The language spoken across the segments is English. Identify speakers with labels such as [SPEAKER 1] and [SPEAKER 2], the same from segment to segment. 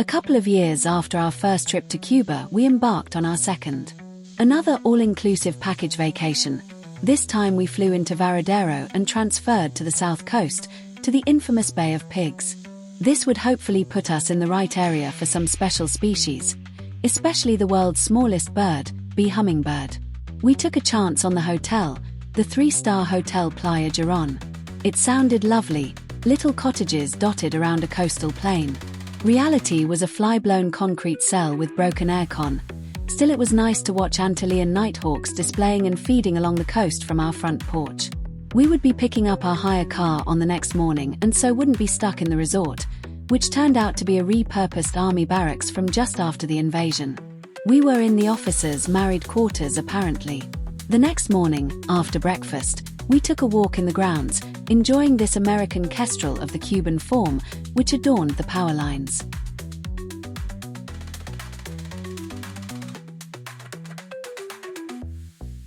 [SPEAKER 1] A couple of years after our first trip to Cuba, we embarked on our second. Another all-inclusive package vacation. This time we flew into Varadero and transferred to the south coast, to the infamous Bay of Pigs. This would hopefully put us in the right area for some special species, especially the world's smallest bird, Bee Hummingbird. We took a chance on the hotel, the 3-star Hotel Playa Girón. It sounded lovely, little cottages dotted around a coastal plain. Reality was a fly-blown concrete cell with broken aircon. Still, it was nice to watch Antillean nighthawks displaying and feeding along the coast from our front porch. We would be picking up our hire car on the next morning and so wouldn't be stuck in the resort, which turned out to be a repurposed army barracks from just after the invasion. We were in the officers' married quarters apparently. The next morning, after breakfast, we took a walk in the grounds, enjoying this American kestrel of the Cuban form, which adorned the power lines.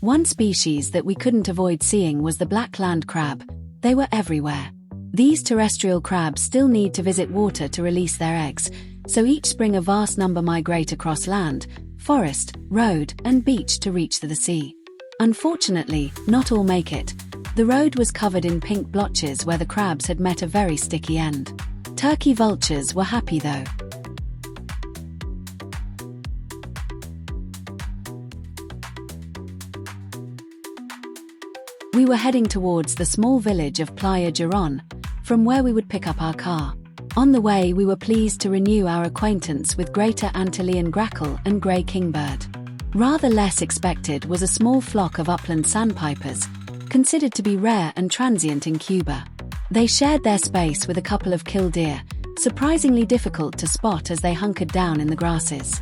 [SPEAKER 1] One species that we couldn't avoid seeing was the black land crab. They were everywhere. These terrestrial crabs still need to visit water to release their eggs, so each spring a vast number migrate across land, forest, road, and beach to reach the sea. Unfortunately, not all make it. The road was covered in pink blotches where the crabs had met a very sticky end. Turkey vultures were happy though. We were heading towards the small village of Playa Girón, from where we would pick up our car. On the way, we were pleased to renew our acquaintance with greater Antillean grackle and grey kingbird. Rather less expected was a small flock of upland sandpipers, considered to be rare and transient in Cuba. They shared their space with a couple of killdeer, surprisingly difficult to spot as they hunkered down in the grasses.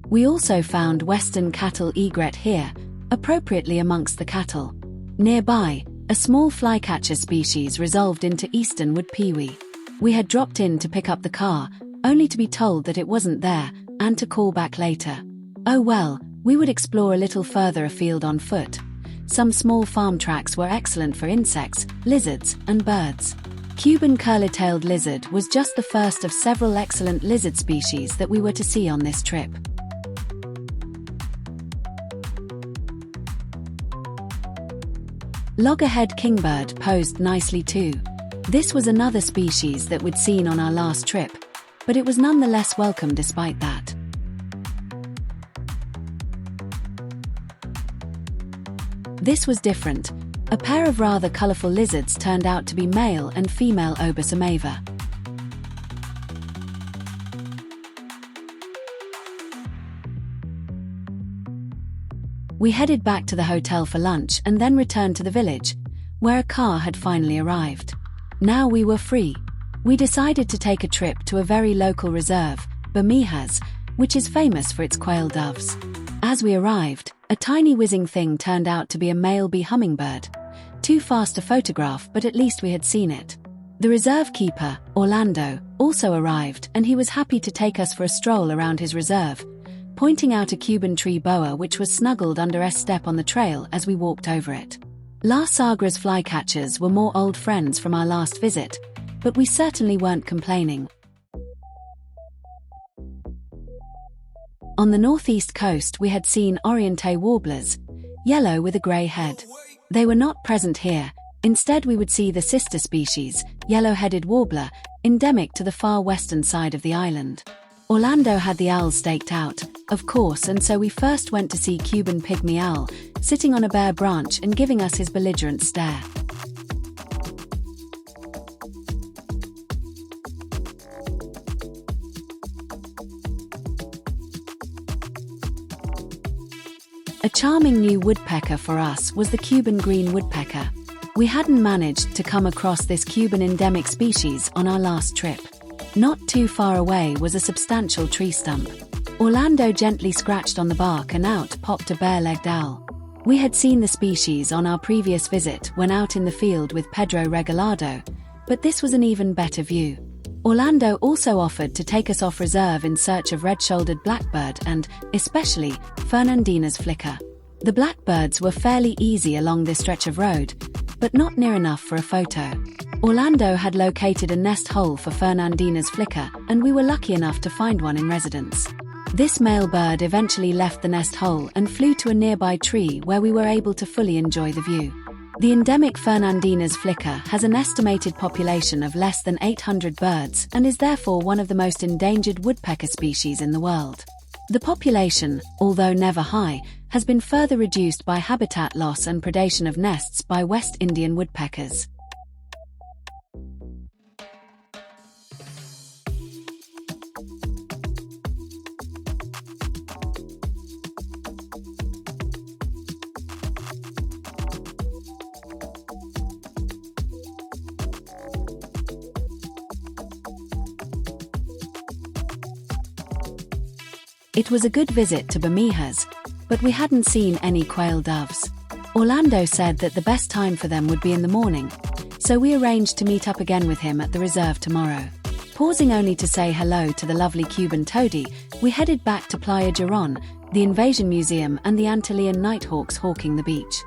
[SPEAKER 1] We also found western cattle egret here, appropriately amongst the cattle. Nearby, a small flycatcher species resolved into eastern wood pewee. We had dropped in to pick up the car, only to be told that it wasn't there, and to call back later. Oh well, we would explore a little further afield on foot. Some small farm tracks were excellent for insects, lizards, and birds. Cuban curly-tailed lizard was just the first of several excellent lizard species that we were to see on this trip. Loggerhead kingbird posed nicely too. This was another species that we'd seen on our last trip, but it was nonetheless welcome despite that. This was different. A pair of rather colourful lizards turned out to be male and female Obus amava. We headed back to the hotel for lunch and then returned to the village, where a car had finally arrived. Now we were free. We decided to take a trip to a very local reserve, Bermejas, which is famous for its quail doves. As we arrived, a tiny whizzing thing turned out to be a male bee hummingbird. Too fast to photograph, but at least we had seen it. The reserve keeper, Orlando, also arrived, and he was happy to take us for a stroll around his reserve, pointing out a Cuban tree boa which was snuggled under a step on the trail as we walked over it. La Sagra's flycatchers were more old friends from our last visit, but we certainly weren't complaining. On the northeast coast we had seen Oriente warblers, yellow with a grey head. They were not present here. Instead we would see the sister species, yellow-headed warbler, endemic to the far western side of the island. Orlando had the owls staked out, of course, and so we first went to see Cuban pygmy owl, sitting on a bare branch and giving us his belligerent stare. A charming new woodpecker for us was the Cuban green woodpecker. We hadn't managed to come across this Cuban endemic species on our last trip. Not too far away was a substantial tree stump. Orlando gently scratched on the bark and out popped a bare-legged owl. We had seen the species on our previous visit when out in the field with Pedro Regalado, but this was an even better view. Orlando also offered to take us off reserve in search of red-shouldered blackbird and, especially, Fernandina's flicker. The blackbirds were fairly easy along this stretch of road, but not near enough for a photo. Orlando had located a nest hole for Fernandina's flicker, and we were lucky enough to find one in residence. This male bird eventually left the nest hole and flew to a nearby tree where we were able to fully enjoy the view. The endemic Fernandina's flicker has an estimated population of less than 800 birds and is therefore one of the most endangered woodpecker species in the world. The population, although never high, has been further reduced by habitat loss and predation of nests by West Indian woodpeckers. It was a good visit to Bermejas, but we hadn't seen any quail doves. Orlando said that the best time for them would be in the morning, so we arranged to meet up again with him at the reserve tomorrow. Pausing only to say hello to the lovely Cuban toady, we headed back to Playa Girón, the Invasion Museum and the Antillean nighthawks hawking the beach.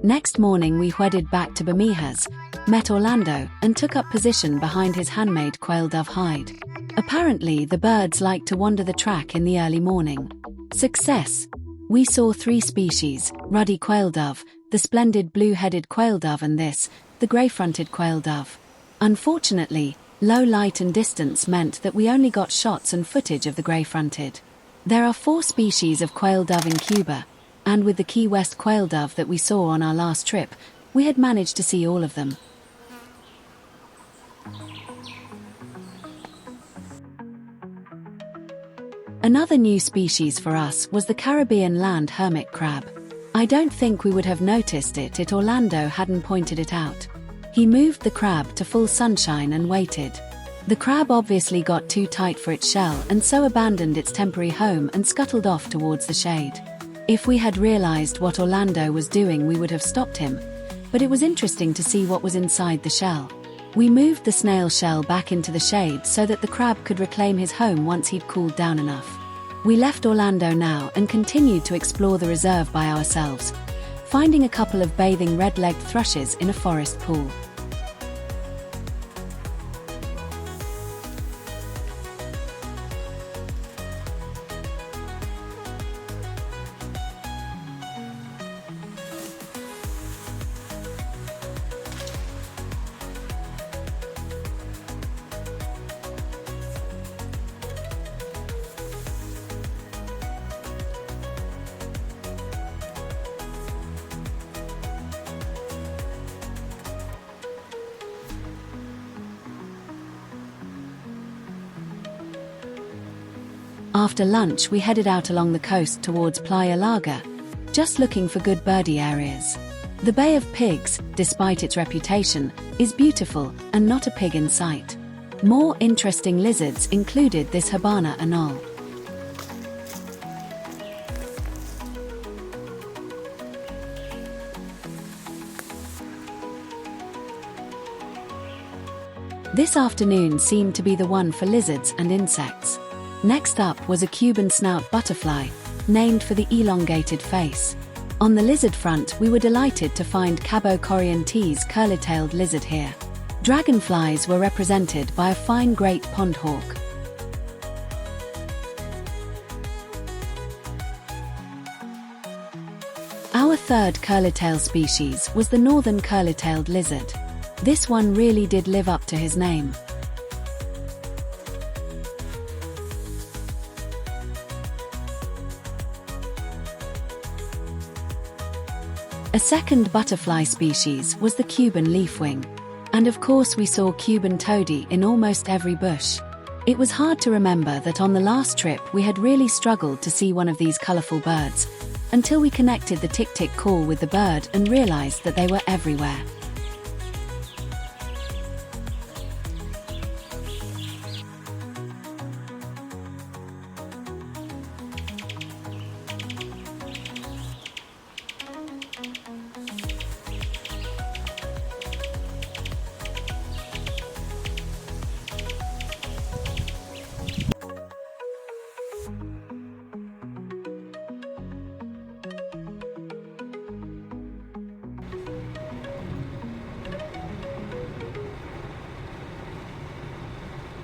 [SPEAKER 1] Next morning we headed back to Bermejas, met Orlando, and took up position behind his handmade quail dove hide. Apparently the birds like to wander the track in the early morning. Success! We saw 3 species, ruddy quail dove, the splendid blue-headed quail dove and this, the grey-fronted quail dove. Unfortunately, low light and distance meant that we only got shots and footage of the grey-fronted. There are 4 species of quail dove in Cuba, and with the Key West quail dove that we saw on our last trip, we had managed to see all of them. Another new species for us was the Caribbean land hermit crab. I don't think we would have noticed it if Orlando hadn't pointed it out. He moved the crab to full sunshine and waited. The crab obviously got too tight for its shell and so abandoned its temporary home and scuttled off towards the shade. If we had realized what Orlando was doing, we would have stopped him, but it was interesting to see what was inside the shell. We moved the snail shell back into the shade so that the crab could reclaim his home once he'd cooled down enough. We left Orlando now and continued to explore the reserve by ourselves, finding a couple of bathing red-legged thrushes in a forest pool. After lunch we headed out along the coast towards Playa Larga, just looking for good birdie areas. The Bay of Pigs, despite its reputation, is beautiful and not a pig in sight. More interesting lizards included this Habana anole. This afternoon seemed to be the one for lizards and insects. Next up was a Cuban snout butterfly, named for the elongated face. On the lizard front we were delighted to find Cabo Corriente's curly-tailed lizard here. Dragonflies were represented by a fine great pond hawk. Our third curly-tail species was the northern curly-tailed lizard. This one really did live up to his name. A second butterfly species was the Cuban leafwing. And of course we saw Cuban toady in almost every bush. It was hard to remember that on the last trip we had really struggled to see one of these colorful birds, until we connected the tick-tick call with the bird and realized that they were everywhere.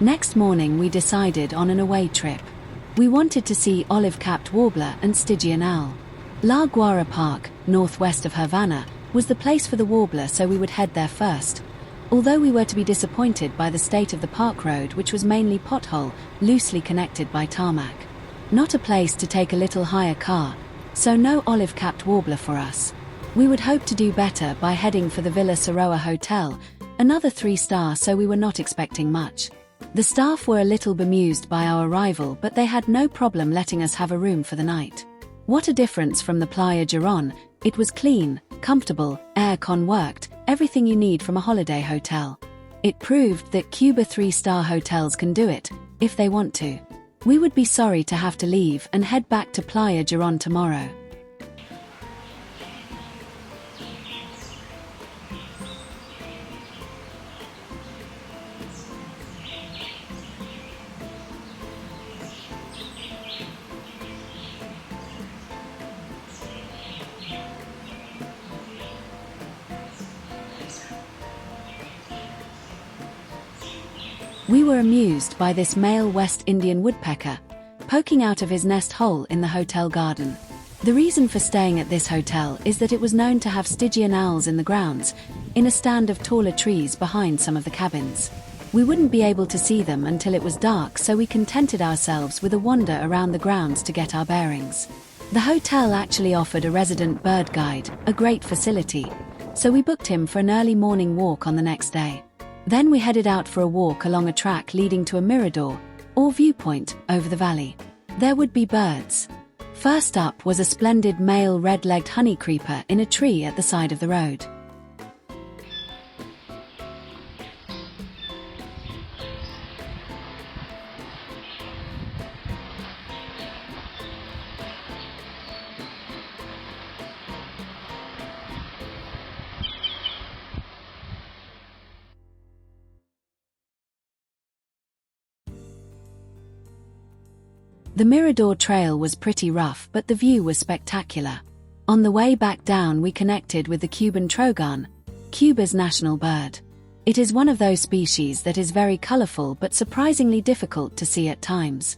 [SPEAKER 1] Next morning we decided on an away trip. We wanted to see olive-capped warbler and Stygian owl. La Guara Park, northwest of Havana, was the place for the warbler, so we would head there first. Although we were to be disappointed by the state of the park road, which was mainly pothole, loosely connected by tarmac. Not a place to take a little higher car, so no olive-capped warbler for us. We would hope to do better by heading for the Villa Saroa Hotel, another 3-star, so we were not expecting much. The staff were a little bemused by our arrival, but they had no problem letting us have a room for the night. What a difference from the Playa Girón. It was clean, comfortable, air-con worked, everything you need from a holiday hotel. It proved that Cuba 3-star hotels can do it, if they want to. We would be sorry to have to leave and head back to Playa Girón tomorrow. We were amused by this male West Indian woodpecker, poking out of his nest hole in the hotel garden. The reason for staying at this hotel is that it was known to have Stygian owls in the grounds, in a stand of taller trees behind some of the cabins. We wouldn't be able to see them until it was dark, so we contented ourselves with a wander around the grounds to get our bearings. The hotel actually offered a resident bird guide, a great facility, so we booked him for an early morning walk on the next day. Then we headed out for a walk along a track leading to a mirador, or viewpoint, over the valley. There would be birds. First up was a splendid male red-legged honeycreeper in a tree at the side of the road. The Mirador Trail was pretty rough, but the view was spectacular. On the way back down we connected with the Cuban trogon, Cuba's national bird. It is one of those species that is very colorful but surprisingly difficult to see at times.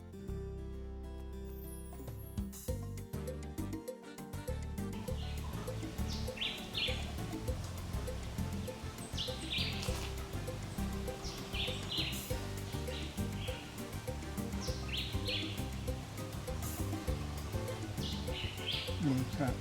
[SPEAKER 2] Okay.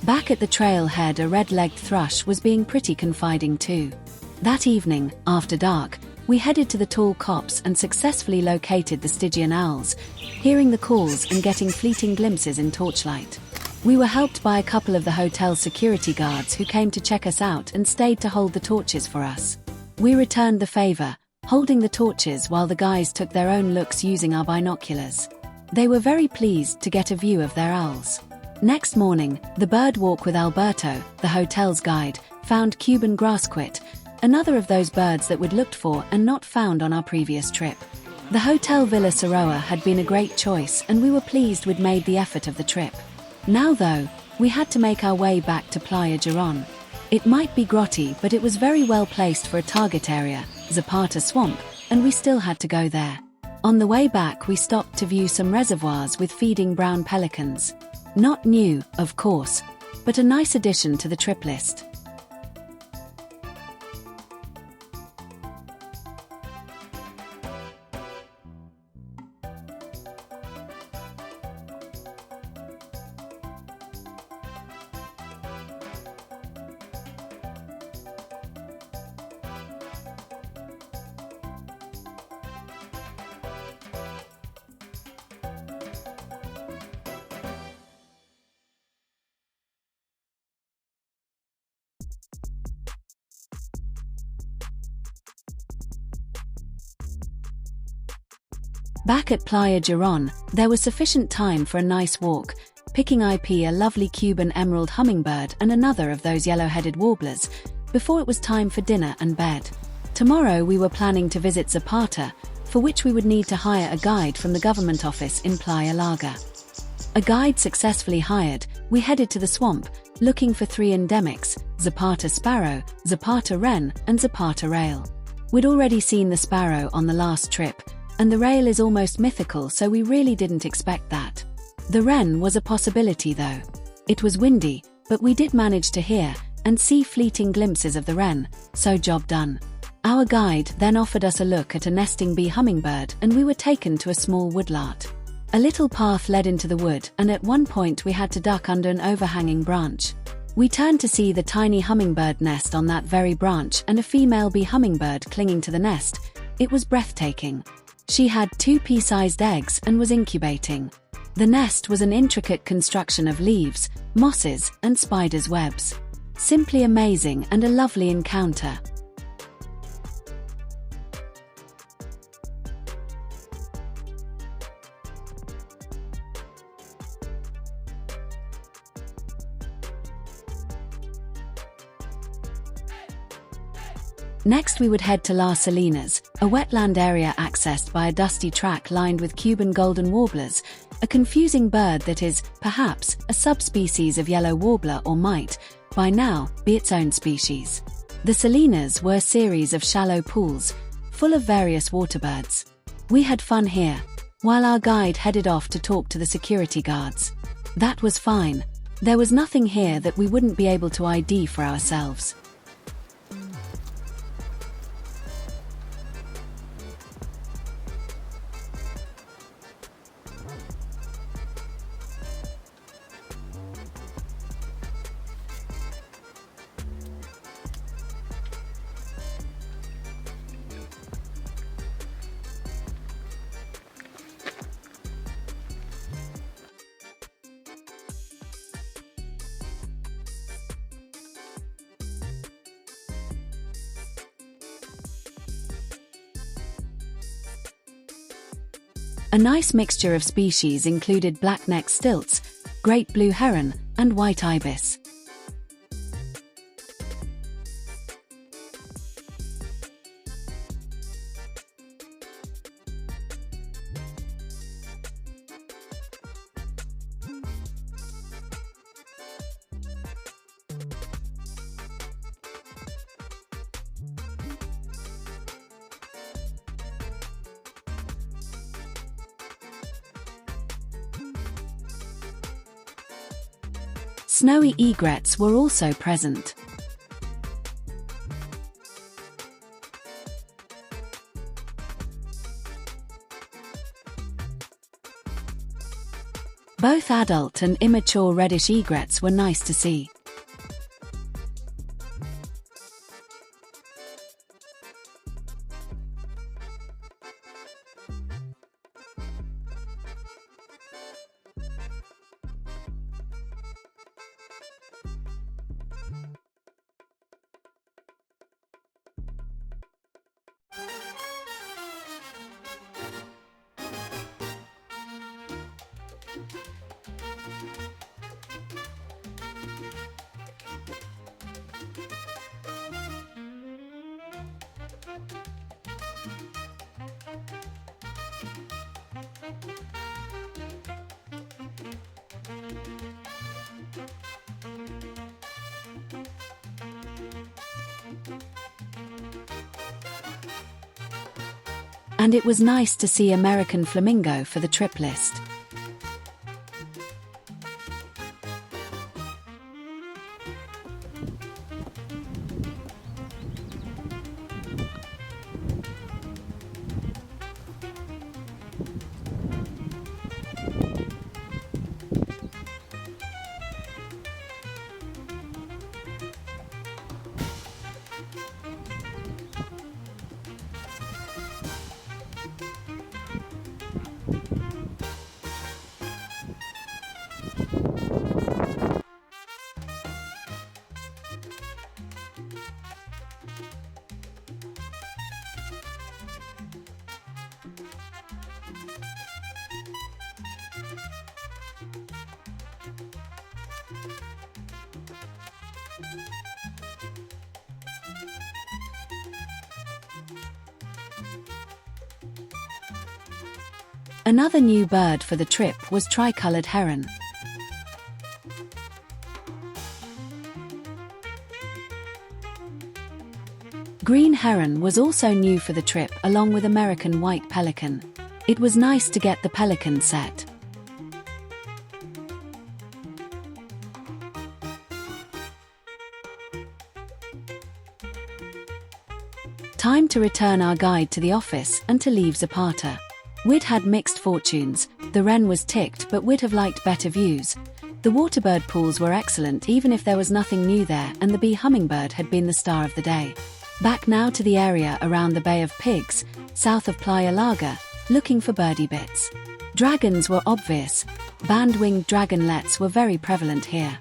[SPEAKER 1] Back at the trailhead, a red-legged thrush was being pretty confiding too. That evening, after dark, we headed to the tall copse and successfully located the Stygian owls, hearing the calls and getting fleeting glimpses in torchlight. We were helped by a couple of the hotel security guards who came to check us out and stayed to hold the torches for us. We returned the favor, holding the torches while the guys took their own looks using our binoculars. They were very pleased to get a view of their owls. Next morning, the bird walk with Alberto, the hotel's guide, found Cuban grassquit, another of those birds that we'd looked for and not found on our previous trip. The Hotel Villa Saroa had been a great choice and we were pleased we'd made the effort of the trip. Now though, we had to make our way back to Playa Girón. It might be grotty, but it was very well placed for a target area, Zapata Swamp, and we still had to go there. On the way back we stopped to view some reservoirs with feeding brown pelicans. Not new, of course, but a nice addition to the trip list. Back at Playa Girón, there was sufficient time for a nice walk, picking a lovely Cuban emerald hummingbird and another of those yellow-headed warblers, before it was time for dinner and bed. Tomorrow we were planning to visit Zapata, for which we would need to hire a guide from the government office in Playa Larga. A guide successfully hired, we headed to the swamp, looking for 3 endemics, Zapata sparrow, Zapata wren, and Zapata rail. We'd already seen the sparrow on the last trip, and the rail is almost mythical, so we really didn't expect that. The wren was a possibility though. It was windy, but we did manage to hear and see fleeting glimpses of the wren, so job done. Our guide then offered us a look at a nesting bee hummingbird, and we were taken to a small woodlot. A little path led into the wood, and at one point we had to duck under an overhanging branch. We turned to see the tiny hummingbird nest on that very branch and a female bee hummingbird clinging to the nest. It was breathtaking. She had 2 pea-sized eggs and was incubating. The nest was an intricate construction of leaves, mosses, and spiders' webs. Simply amazing and a lovely encounter. Next we would head to Las Salinas, a wetland area accessed by a dusty track lined with Cuban golden warblers, a confusing bird that is, perhaps, a subspecies of yellow warbler or might, by now, be its own species. The Salinas were a series of shallow pools, full of various waterbirds. We had fun here, while our guide headed off to talk to the security guards. That was fine. There was nothing here that we wouldn't be able to ID for ourselves. A nice mixture of species included black-necked stilts, great blue heron, and white ibis. Snowy egrets were also present. Both adult and immature reddish egrets were nice to see. And it was nice to see American flamingo for the trip list. Another new bird for the trip was tricolored heron. Green heron was also new for the trip, along with American white pelican. It was nice to get the pelican set. Time to return our guide to the office and to leave Zapata. We'd had mixed fortunes. The wren was ticked, but we'd have liked better views. The waterbird pools were excellent even if there was nothing new there, and the bee hummingbird had been the star of the day. Back now to the area around the Bay of Pigs, south of Playa Larga, looking for birdie bits. Dragons were obvious. Band-winged dragonlets were very prevalent here.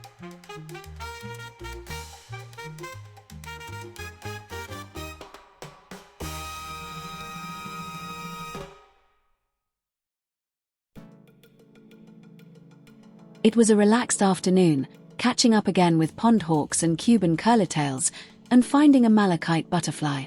[SPEAKER 1] It was a relaxed afternoon, catching up again with pond hawks and Cuban curlitails, and finding a malachite butterfly.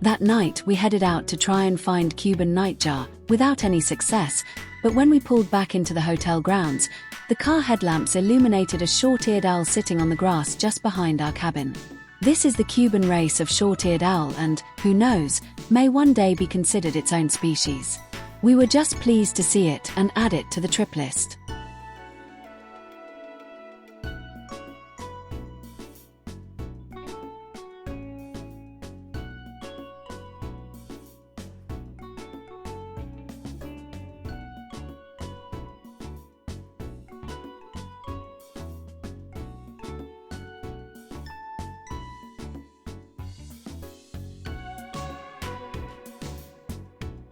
[SPEAKER 1] That night we headed out to try and find Cuban nightjar, without any success, but when we pulled back into the hotel grounds, the car headlamps illuminated a short-eared owl sitting on the grass just behind our cabin. This is the Cuban race of short-eared owl and, who knows, may one day be considered its own species. We were just pleased to see it and add it to the trip list.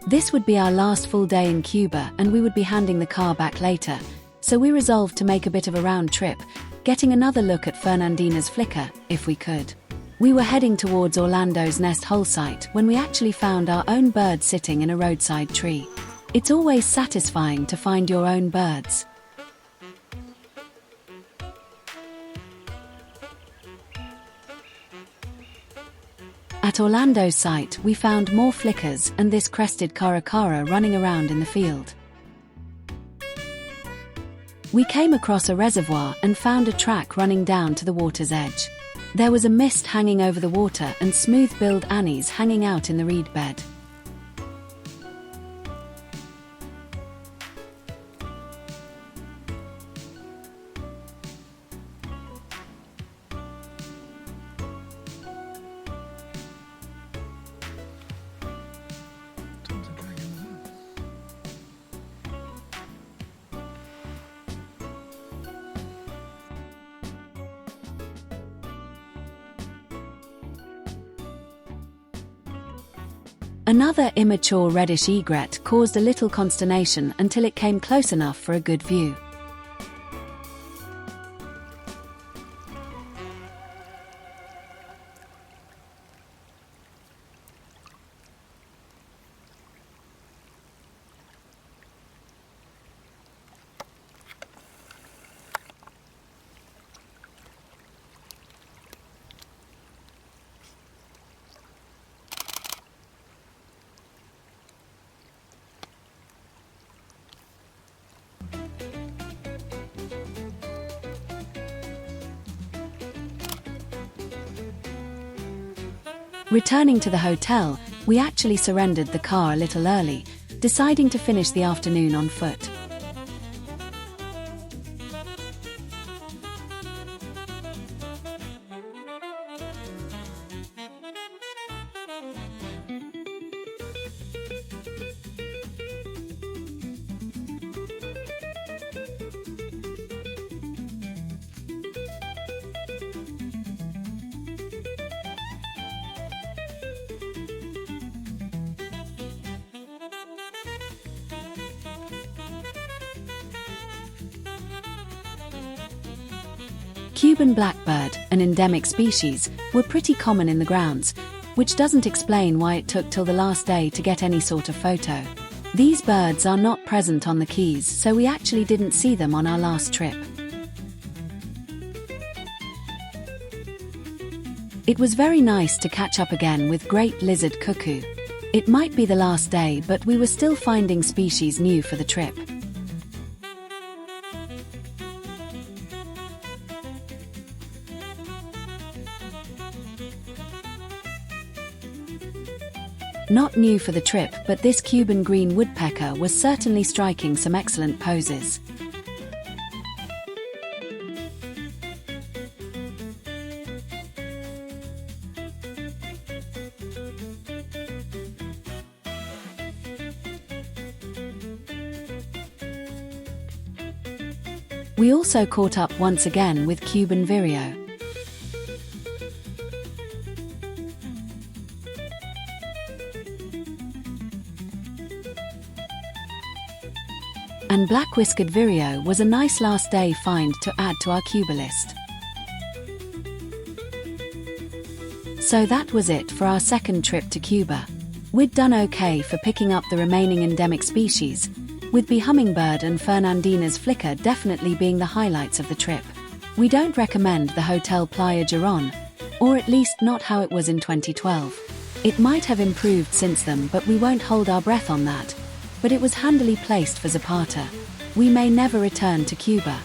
[SPEAKER 1] This would be our last full day in Cuba and we would be handing the car back later, so we resolved to make a bit of a round trip, getting another look at Fernandina's flicker, if we could. We were heading towards Orlando's nest hole site when we actually found our own bird sitting in a roadside tree. It's always satisfying to find your own birds. At Orlando's site, we found more flickers and this crested caracara running around in the field. We came across a reservoir and found a track running down to the water's edge. There was a mist hanging over the water and smooth-billed annies hanging out in the reed bed. Another immature reddish egret caused a little consternation until it came close enough for a good view. Returning to the hotel, we actually surrendered the car a little early, deciding to finish the afternoon on foot. Cuban blackbird, an endemic species, were pretty common in the grounds, which doesn't explain why it took till the last day to get any sort of photo. These birds are not present on the Keys, so we actually didn't see them on our last trip. It was very nice to catch up again with great lizard cuckoo. It might be the last day, but we were still finding species new for the trip. Not new for the trip, but this Cuban green woodpecker was certainly striking some excellent poses. We also caught up once again with Cuban vireo. And black-whiskered vireo was a nice last day find to add to our Cuba list. So that was it for our second trip to Cuba. We'd done okay for picking up the remaining endemic species, with Bee Hummingbird and Fernandina's flicker definitely being the highlights of the trip. We don't recommend the Hotel Playa Girón, or at least not how it was in 2012. It might have improved since then, but we won't hold our breath on that. But it was handily placed for Zapata. We may never return to Cuba.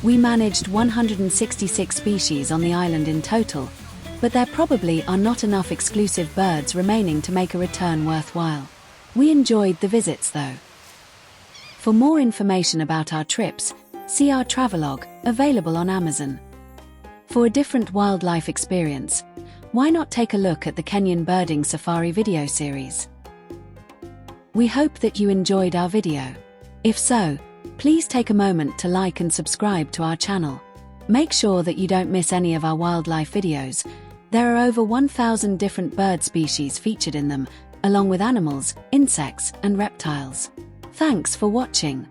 [SPEAKER 1] We managed 166 species on the island in total, but there probably are not enough exclusive birds remaining to make a return worthwhile. We enjoyed the visits though. For more information about our trips, see our travelogue, available on Amazon. For a different wildlife experience, why not take a look at the Kenyan Birding Safari video series? We hope that you enjoyed our video. If so, please take a moment to like and subscribe to our channel. Make sure that you don't miss any of our wildlife videos. There are over 1,000 different bird species featured in them, along with animals, insects, and reptiles. Thanks for watching.